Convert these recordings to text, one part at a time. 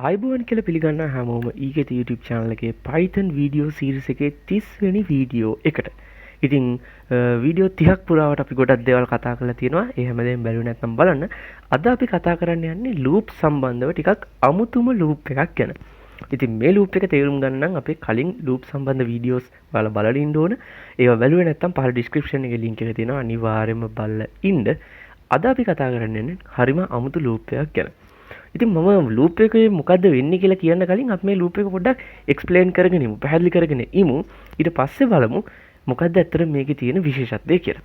ආයිබෝවන් කියලා පිළිගන්න හැමෝම eketha YouTube channel එකේ Python video series එකේ 30 වෙනි වීඩියෝ එකට. ඉතින් වීඩියෝ 30ක් පුරාවට අපි ගොඩක් දේවල් කතා කරලා තියෙනවා. ඒ හැමදේම බැලුවේ නැත්නම් බලන්න. අද අපි කතා කරන්න යන්නේ loop සම්බන්ධව ටිකක් අමුතුම loop එකක් ගැන. ඉතින් මේ loop එක තේරුම් ගන්න නම් අපේ කලින් loop සම්බන්ධ videos ඔයාලා බලලා ඉන්න ඕන. ඒවා බැලුවේ නැත්නම් පහළ description එකේ link එක තියෙනවා. අනිවාර්යයෙන්ම බලලා ඉන්න. අද අපි කතා කරන්න යන්නේ හරිම අමුතු loop එකක් ගැන. ඉතින් මම ලූප් එකේ මොකද්ද වෙන්නේ කියලා කියන්න කලින් අපි මේ ලූප් එක පොඩ්ඩක් එක්ස්ප්ලেইন කරගෙන ඉමු. පැහැදිලි කරගෙන ඉමු. ඊට පස්සේ බලමු මොකද්ද ඇත්තට මේකේ තියෙන විශේෂත්වය කියලා.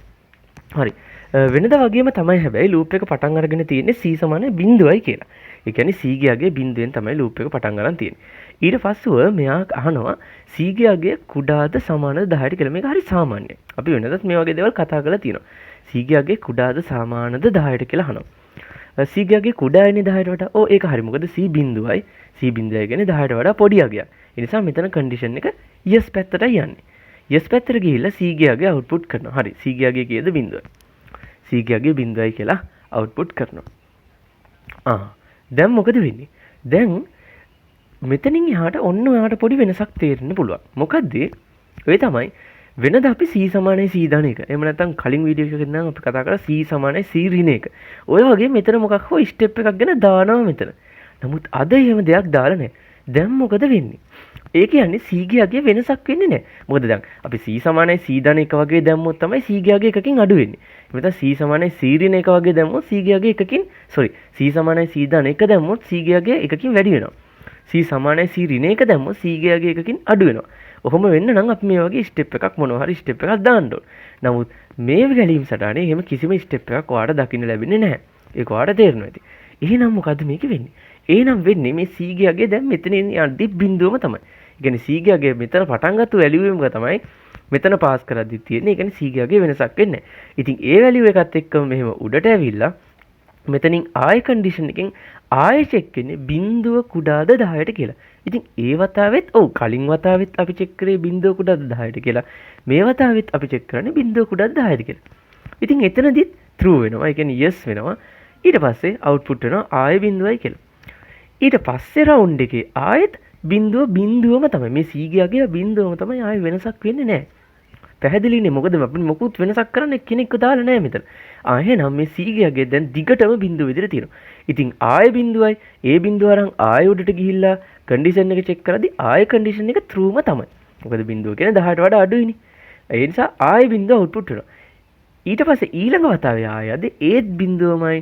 හරි. වෙනදා වගේම තමයි හැබැයි ලූප් එක පටන් අරගෙන තියෙන්නේ c = 0යි කියලා. ඒ කියන්නේ c ගියාගේ බිඳුවෙන් තමයි ලූප් එක පටන් ගන්න තියෙන්නේ. ඊට පස්සෙව මෙයා අහනවා c ගියාගේ කුඩාද සමානද 10ට කියලා. මේක හරි සාමාන්‍යයි. අපි වෙනදත් මේ වගේ දේවල් කතා කරලා තියෙනවා. c ගියාගේ කුඩාද සමානද 10ට කියලා අහනවා. c ගියාගේ කුඩා එන්නේ 10ට වඩා. ඔව් ඒක හරි. මොකද c බිඳුවයි. c බිඳුවයි කියන්නේ 10ට වඩා පොඩි අගයක්. ඒ නිසා මෙතන කන්ඩිෂන් එක yes පැත්තටයි යන්නේ. yes පැත්තට ගිහිල්ලා c ගියාගේ අවුට්පුට් කරනවා. හරි. c ගියාගේ කීයද බිඳුව. c ගියාගේ බිඳුවයි කියලා අවුට්පුට් කරනවා. දැන් මොකද වෙන්නේ? දැන් මෙතනින් එහාට ඔන්න ඔයාට පොඩි වෙනසක් තේරෙන්න පුළුවන්. මොකද්ද? ඒ තමයි වෙනද අපි c = c දාන එක. එහෙම නැත්නම් කලින් වීඩියෝ එකකින් නම් අපි කතා කරා c = c ඍණ එක. ඔය වගේ මෙතන මොකක් හෝ ස්ටෙප් එකක් ගැන දානවා මෙතන. නමුත් අද එහෙම දෙයක් දාලා නැහැ. දැන් මොකද වෙන්නේ? ඒ කියන්නේ c ගියාගේ වෙනසක් වෙන්නේ නැහැ. මොකද දැන් අපි c = c දාන එක වගේ දැම්මොත් තමයි c ගියාගේ එකකින් අඩු වෙන්නේ. මෙතන c = c ඍණ එක වගේ දැම්මොත් c ගියාගේ එකකින් c = c දාන එක දැම්මොත් c ගියාගේ එකකින් වැඩි වෙනවා. c = c ඍණ එක දැම්මොත් c ගියාගේ එකකින් අඩු වෙනවා. ඔහොම වෙන්න නම් අපි මේ වගේ ස්ටෙප් එකක් මොනවා හරි ස්ටෙප් එකක් දාන්න ඕන. නමුත් මේ ගැලීම් සටහනේ එහෙම කිසිම ස්ටෙප් එකක් ඔයාලට දකින්න ලැබෙන්නේ නැහැ. ඒක ඔයාලට තේරෙනවා ඇති. එහෙනම් මොකද්ද මේක වෙන්නේ? එහෙනම් වෙන්නේ මේ c ගියාගේ දැන් මෙතන යද්දි බිඳුවම තමයි. ඒ කියන්නේ c ගියාගේ මෙතන පටන් ගත්ත වැලියු එක තමයි මෙතන පාස් කරද්දි තියෙන්නේ. ඒ කියන්නේ c ගියාගේ වෙනසක් වෙන්නේ නැහැ. ඉතින් ඒ වැලියු එකත් එක්කම මෙහෙම උඩට ඇවිල්ලා මෙතනින් ආය කන්ඩිෂන් එකෙන් ආය චෙක් වෙන්නේ බිඳුව කුඩාද 10ට කියලා. ඉතින් ඒ වතාවෙත් ඔව් කලින් වතාවෙත් අපි චෙක් කරේ බිඳුව කුඩාද 10ට කියලා. මේ වතාවෙත් අපි චෙක් කරන්නේ බිඳුව කුඩාද 10ට කියලා. ඉතින් එතනදිත් true වෙනවා. ඒ කියන්නේ yes වෙනවා. ඊට පස්සේ output වෙනවා ආය බිඳුවයි කියලා. ඊට පස්සේ රවුන්ඩ් එකේ ආයෙත් බිඳුවම තමයි. මේ c ගියාගේ බිඳුවම තමයි ආයෙ වෙනසක් වෙන්නේ නැහැ. පැහැදිලිනේ? මොකද අපි මොකුත් වෙනසක් කරන්න කෙනෙක්ව දාලා නැහැ මෙතන. එහෙනම් මේ c ගියාගේ දැන් දිගටම බිඳුව විදිහට තියෙනවා. ඉතින් ආය බිඳුවයි ඒ බිඳුව අරන් ආය උඩට ගිහිල්ලා කන්ඩිෂන් එක චෙක් කරද්දී ආය කන්ඩිෂන් එක trueම තමයි. මොකද බිඳුව කියන්නේ 10ට වඩා අඩුයිනේ. ඒ නිසා ආය බිඳුව අවුට්පුට් වෙනවා. ඊට පස්සේ ඊළඟ වතාවේ ආයද ඒත් බිඳුවමයි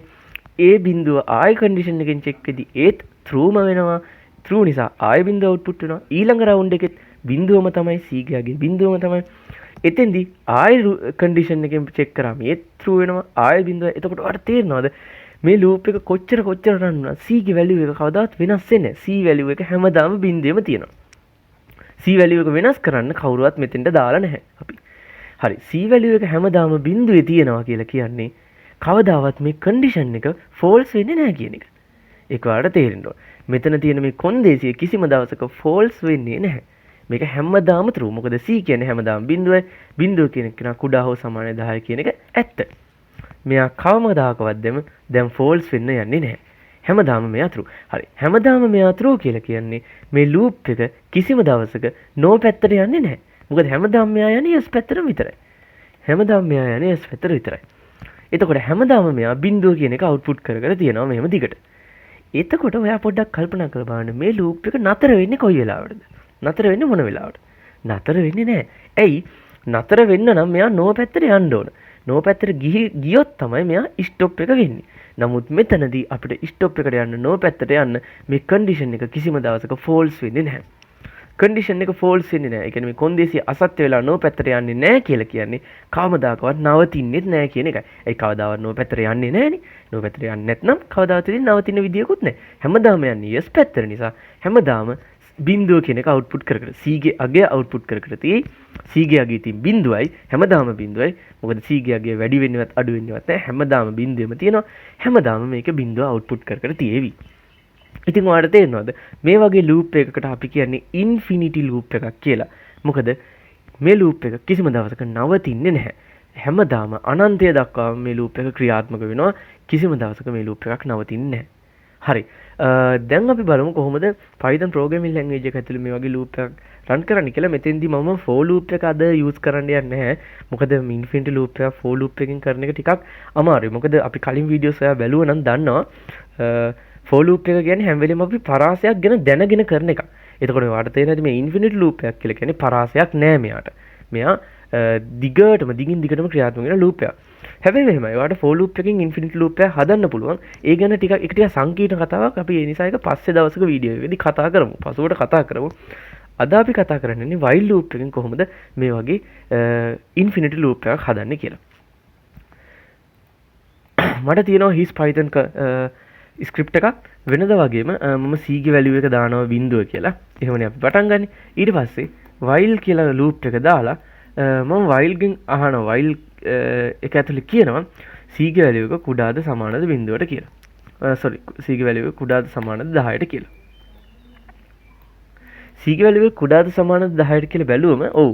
ඒ බිඳුව ආය කන්ඩිෂන් එකෙන් චෙක් වෙද්දී ඒත් trueම වෙනවා. true නිසා ආය බිඳුව අවුට්පුට් වෙනවා. ඊළඟ රවුන්ඩ් එකෙත් බිඳුවම තමයි c ගියාගේ බිඳුවම තමයි. එතෙන්දී ආය කන්ඩිෂන් එකෙන් චෙක් කරාම ඒත් true වෙනවා. ආය බිඳුව. එතකොට ඔයාලට තේරෙනවද මේ ලූප් එක කොච්චර රන් වුණා c ගේ වැලියු එක කවදාවත් වෙනස් වෙන්නේ නැහැ. c වැලියු එක හැමදාම බිඳුවෙම තියෙනවා. c වැලියු එක වෙනස් කරන්න කවුරුවත් මෙතෙන්ට දාලා නැහැ අපි. හරි. c වැලියු එක හැමදාම බිඳුවේ තියෙනවා කියලා කියන්නේ කවදාවත් මේ කන්ඩිෂන් එක false වෙන්නේ නැහැ කියන එක. ඒක ඔයාලට තේරෙන්න ඕන. මෙතන තියෙන මේ කොන්දේසිය කිසිම දවසක false වෙන්නේ නැහැ. මේක හැමදාම true. මොකද c කියන්නේ හැමදාම බිඳුවයි. බිඳුව කියන එක කුඩා හෝ සමාන 10 කියන එක ඇත්ත. මෙයා කවමදාකවත් දැන් false වෙන්න යන්නේ නැහැ. හැමදාම මෙයා true. හරි. හැමදාම මෙයා true කියලා කියන්නේ මේ loop එක කිසිම දවසක no පැත්තට යන්නේ නැහැ. මොකද හැමදාම මෙයා යන්නේ yes පැත්තට විතරයි. හැමදාම මෙයා යන්නේ yes පැත්තට විතරයි. එතකොට හැමදාම මෙයා බිඳුව කියන එක output කර තියෙනවා මෙහෙම දිගට. එතකොට ඔයා පොඩ්ඩක් කල්පනා කරලා බලන්න මේ loop එක නතර වෙන්නේ කොයි වෙලාවටද? නතර වෙන්නේ මොන වෙලාවට? නතර වෙන්නේ නැහැ. ඇයි? නතර වෙන්න නම් මෙයා no පැත්තට යන්න ඕන. no පැත්තට ගියොත් තමයි මෙයා ස්ටොප් එක වෙන්නේ. නමුත් මෙතනදී අපිට ස්ටොප් එකට යන්න no පැත්තට යන්න මේ කන්ඩිෂන් එක කිසිම දවසක false වෙන්නේ නැහැ. කන්ඩිෂන් එක false වෙන්නේ නැහැ. ඒ කියන්නේ මේ කොන්දේසිය අසත්‍ය වෙලා no පැත්තට යන්නේ නැහැ කියලා කියන්නේ කවමදාකවත් නවතින්නෙත් නැහැ කියන එකයි. ඒ කවදාවත් no පැත්තට යන්නේ නැහනේ. no පැත්තට යන්නේ නැත්නම් කවදාවත් ඉතින් නවතින විදියකුත් නැහැ. හැමදාම යන්නේ yes පැත්තට නිසා හැමදාම බිඳුව කියන එක අවුට්පුට් කර c ගේ අගය අවුට්පුට් කර තියෙයි. c ගේ අගය තියෙන බිඳුවයි හැමදාම බිඳුවයි. මොකද c ගේ අගය වැඩි වෙන්නවත් අඩු වෙන්නවත් නැහැ. හැමදාම බිඳුවෙම තියෙනවා. හැමදාම මේක බිඳුව අවුට්පුට් කර තියෙවි. ඉතින් ඔයාලට තේරෙනවද මේ වගේ ලූප් එකකට අපි කියන්නේ ඉන්ෆිනිටි ලූප් එකක් කියලා. මොකද මේ ලූප් එක කිසිම දවසක නවතින්නේ නැහැ. හැමදාම අනන්තය දක්වා මේ ලූප් එක ක්‍රියාත්මක වෙනවා. කිසිම දවසක මේ ලූප් එකක් නවතින්නේ නැහැ. හරි. දැන් අපි බලමු කොහොමද Python programming language එක ඇතුළේ මේ වගේ loop එකක් run කරන්න කියලා. මෙතෙන්දී මම for loop එක අද use කරන්න යන්නේ නැහැ. මොකද infinity loop එක for loop එකකින් කරන එක ටිකක් අමාරුයි. මොකද අපි කලින් videos ඔයා බැලුවා නම් දන්නවා for loop එක කියන්නේ හැම වෙලෙම අපි පරාසයක් ගැන දැනගෙන කරන එකක්. එතකොට ඔයාලට තේරෙනවද මේ infinity loop එකක් කියලා කියන්නේ පරාසයක් නෑ මෙයාට. මෙයා දිගින් දිගටම ක්‍රියාත්මක වෙන loop එකක්. හැබැයි මෙහෙමයි. ඔයාලට for loop එකකින් infinity loop එක හදන්න පුළුවන්. ඒ ගැන ටිකක් සංකීර්ණ කතාවක් අපි ඒ නිසා ඒක පස්සේ දවසක වීඩියෝ එකකදී කතා කරමු. පසුවට කතා කරමු. අද අපි කතා කරන්නේ while loop එකකින් කොහොමද මේ වගේ infinity loop එකක් හදන්නේ කියලා. මට තියෙනවා his python ස්ක්‍රිප්ට් එකක් වෙනද වගේම මම c ගේ value එක දානවා බිංදුව කියලා. එහෙමනේ අපි පටන් ගන්න. ඊට පස්සේ while කියලා loop එක දාලා මම while ගෙන් අහනවා while එක ඇතුලේ කියනවා c ගේ value එක කුඩාද සමානද බිංදුවට කියලා. c ගේ value එක කුඩාද සමානද 10ට කියලා. c ගේ value එක කුඩාද සමානද 10ට කියලා බැලුවම ඔව්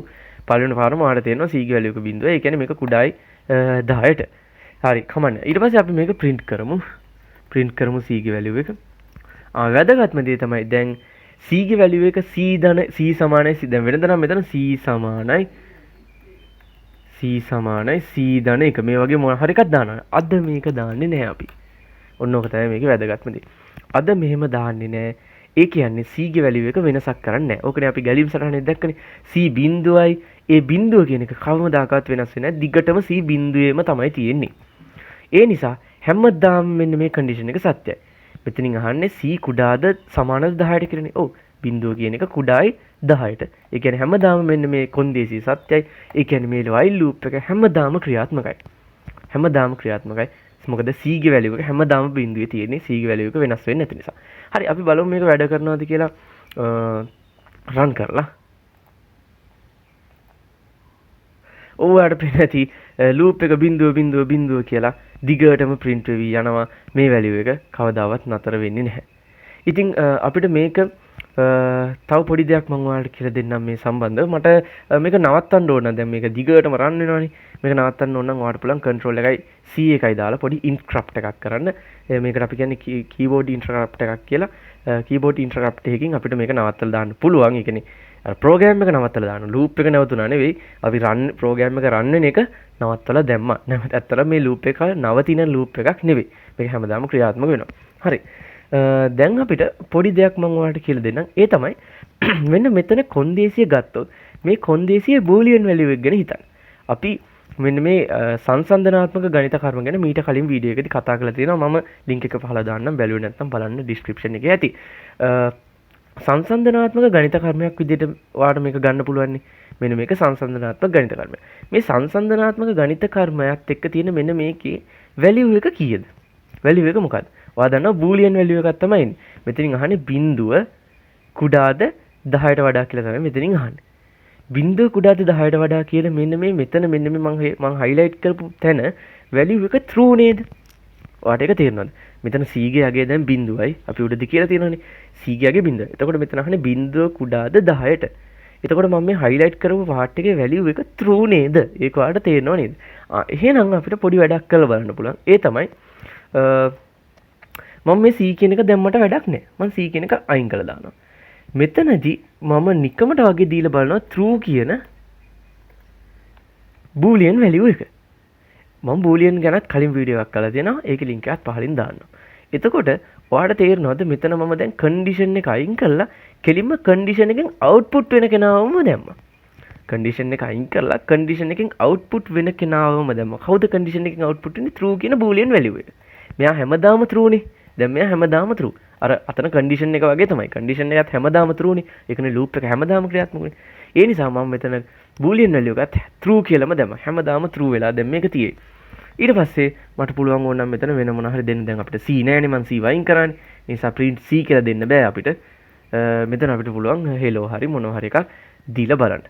පළවෙනි පාරම ආට තේරෙනවා c ගේ value එක බිංදුව. ඒ කියන්නේ මේක කුඩායි 10ට. හරි කමන්න. ඊට පස්සේ අපි මේක print කරමු. print කරමු c ගේ value එක. වැදගත්ම දේ තමයි දැන් c ගේ value එක c සමානයි c. දැන් වෙනද නම් මෙතන c සමානයි c ධන 1 මේ වගේ මොන හරි එකක් දානවා. අද මේක දාන්නේ නැහැ අපි. ඔන්න ඔක තමයි මේකේ වැදගත්ම දේ. අද මෙහෙම දාන්නේ නැහැ. ඒ කියන්නේ c ගේ value එක වෙනසක් කරන්නේ නැහැ. ඕකනේ අපි ගැලීම් සටහනේ දැක්කනේ. c බිංදුවයි ඒ බිංදුව කියන එක කවමදාකවත් වෙනස් වෙන්නේ නැහැ. දිගටම c බිංදුවේම තමයි තියෙන්නේ. ඒ නිසා හැමදාම මෙන්න මේ කන්ඩිෂන් එක සත්‍යයි. මෙතනින් අහන්නේ c කුඩාද සමානද 10ට කියලානේ. ඔව් බිංදුව කියන එක කුඩායි 10ට. ඒ කියන්නේ හැමදාම මෙන්න මේ කොන්දේසි සත්‍යයි. ඒ කියන්නේ මේ while loop එක හැමදාම ක්‍රියාත්මකයි. මොකද c ගේ value එක හැමදාම බිංදුවේ තියෙන්නේ. c ගේ value එක වෙනස් වෙන්නේ නැති නිසා. හරි අපි බලමු මේක වැඩ කරනවද කියලා run කරලා. ඔයාලට පේනති loop එක බිංදුව කියලා දිගටම print වෙවි යනවා. මේ value එක කවදාවත් නතර වෙන්නේ නැහැ. ඉතින් අපිට මේක තව පොඩි දෙයක් මම ඔයාලට කියලා දෙන්නම් මේ සම්බන්ධව. මට මේක නවත්තන්න ඕන. දැන් මේක දිගටම රන් වෙනවනේ. මේක නවත්තන්න ඕන නම් ඔයාලට පුළුවන් control එකයි C එකයි දාලා පොඩි interrupt එකක් කරන්න. මේකට අපි කියන්නේ keyboard interrupt එකක් කියලා. keyboard interrupt එකකින් අපිට මේක නවත්තලා දාන්න පුළුවන්. ඒ කියන්නේ program එක නවත්තලා දාන්න. loop එක නැවතුණා නෙවෙයි. අපි program එක run වෙන එක නවත්තලා දැම්මා. ඇත්තටම මේ loop එක නවතින loop එකක් නෙවෙයි. මේක හැමදාම ක්‍රියාත්මක වෙනවා. හරි. දැන් අපිට පොඩි දෙයක් මම ඔයාලට කියලා දෙන්නම්. ඒ තමයි මෙන්න මෙතන කොන්දේසිය ගත්තොත් මේ කොන්දේසියේ බූලියන් වැලියු එක ගැන හිතන්න. අපි මෙන්න මේ සංසන්දනාත්මක ගණිත කර්ම ගැන මීට කලින් වීඩියෝ එකදී කතා කරලා තියෙනවා. මම link එක පහලා දාන්නම්. බැලුවේ නැත්නම් බලන්න description එකේ ඇති. සංසන්දනාත්මක ගණිත කර්මයක් විදිහට ඔයාලට මේක ගන්න පුළුවන්. මෙන්න මේක සංසන්දනාත්මක ගණිත කර්මය. මේ සංසන්දනාත්මක ගණිත කර්මයත් එක්ක තියෙන මෙන්න මේකේ වැලියු එක කීයද? වැලියු එක මොකක්ද? ඔයා දන්නවා බූලියන් වැලියු එකක් තමයි ඉන්නේ. මෙතනින් අහන්නේ බිංදුව කුඩාද 10ට වඩා කියලා තමයි මෙතනින් අහන්නේ. බිංදුව කුඩාද 10ට වඩා කියලා මෙන්න මේ මෙතන මෙන්න මේ මම highlight කරපු තැන වැලියු එක true නේද? ඔයාට ඒක තේරෙනවද? මෙතන c ගේ යගේ දැන් බිංදුවයි අපි උඩදී කියලා තියෙනවනේ. c ගේ යගේ බිංදුව. එතකොට මෙතන අහන්නේ බිංදුව කුඩාද 10ට. එතකොට මම මේ highlight කරපු part එකේ වැලියු එක true නේද? ඒක ඔයාලට තේරෙනව නේද? එහෙනම් අපිට පොඩි වැඩක් කරලා බලන්න පුළුවන්. ඒ තමයි මම මේ c කියන එක දැම්මට වැඩක් නැහැ. මම c කියන එක අයින් කරලා දානවා. මෙතනදී මම නිකමට වගේ දීලා බලනවා true කියන boolean value එක. මම boolean ගැනත් කලින් වීඩියෝ එකක් කරලා තියෙනවා. ඒකේ link එකත් පහලින් දාන්නම්. එතකොට ඔයාලට තේරෙනවද මෙතන මම දැන් condition එක අයින් කරලා කෙලින්ම condition එකෙන් output වෙන කෙනාවම දැම්මා. condition එක අයින් කරලා condition එකෙන් output වෙන කෙනාවම දැම්මා. කවුද condition එකෙන් output වෙන්නේ? true කියන boolean value එක. මෙයා හැමදාම true නේ. දැන් මෙයා හැමදාම true. අර අතන condition එක වගේ තමයි. condition එකත් හැමදාම true නේ. ඒකනේ loop එක හැමදාම ක්‍රියාත්මක වෙන්නේ. ඒ නිසා මම මෙතන boolean value එකත් true කියලාම දැම්මා. හැමදාම true වෙලා දැන් මේක තියෙයි. ඊට පස්සේ මට පුළුවන් ඕන නම් මෙතන වෙන මොන හරි දෙන්න. දැන් අපිට c නෑනේ. මම c වයින් කරානේ. ඒ නිසා print c කියලා දෙන්න බෑ අපිට. මෙතන අපිට පුළුවන් hello හරි මොන හරි එකක් දීලා බලන්න.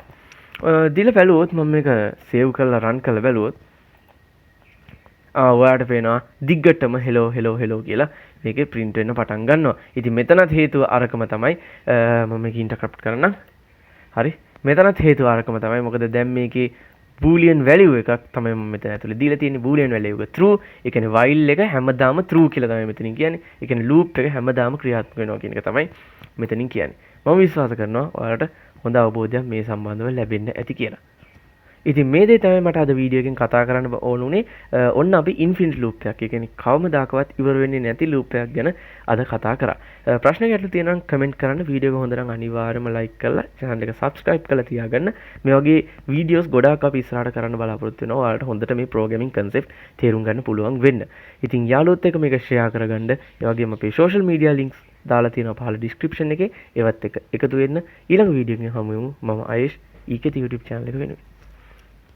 දීලා බැලුවොත් මම මේක save කරලා run කරලා බැලුවොත් ඔයාලට පේනවා දිග්ගටම hello කියලා මේකේ print වෙන්න පටන් ගන්නවා. ඉතින් මෙතනත් හේතුව අරකම තමයි. මම මේක interrupt කරන්නම්. හරි. මෙතනත් හේතුව අරකම තමයි. මොකද දැන් මේකේ බූලියන් වැලියු එකක් තමයි මම මෙතන ඇතුලේ දීලා තියෙන්නේ. බූලියන් වැලියු එක true. ඒ කියන්නේ while එක හැමදාම true කියලා තමයි මෙතනින් කියන්නේ. ඒ කියන්නේ loop එක හැමදාම ක්‍රියාත්මක වෙනවා කියන එක තමයි මෙතනින් කියන්නේ. මම විශ්වාස කරනවා ඔයාලට හොඳ අවබෝධයක් මේ සම්බන්ධව ලැබෙන්න ඇති කියලා. ඉතින් මේ දේ තමයි මට අද වීඩියෝ එකෙන් කතා කරන්න ඕන උනේ. ඔන්න අපි ඉන්ෆිනිට් ලූප් එකක්. ඒ කියන්නේ කවමදාකවත් ඉවර වෙන්නේ නැති ලූප් එකක් ගැන අද කතා කරා. ප්‍රශ්න ගැටලු තියෙනවා නම් කමෙන්ට් කරන්න. වීඩියෝ එක හොඳ නම් අනිවාර්යයෙන්ම ලයික් කරලා channel එක subscribe කරලා තියාගන්න. මේ වගේ වීඩියෝස් ගොඩාක් අපි ඉස්සරහට කරන්න බලාපොරොත්තු වෙනවා. ඔයාලට හොඳට මේ programming concept තේරුම් ගන්න පුළුවන් වෙන්න. ඉතින් යාළුවොත් එක්ක මේක share කරගන්න. ඒ වගේම අපේ social media links දාලා තියෙනවා පහළ description එකේ. ඒවත් එක්ක එකතු වෙන්න. ඊළඟ වීඩියෝ එකකින් හමු වෙමු. මම ආයේෂ් eketha YouTube channel එක වෙනුවෙන්.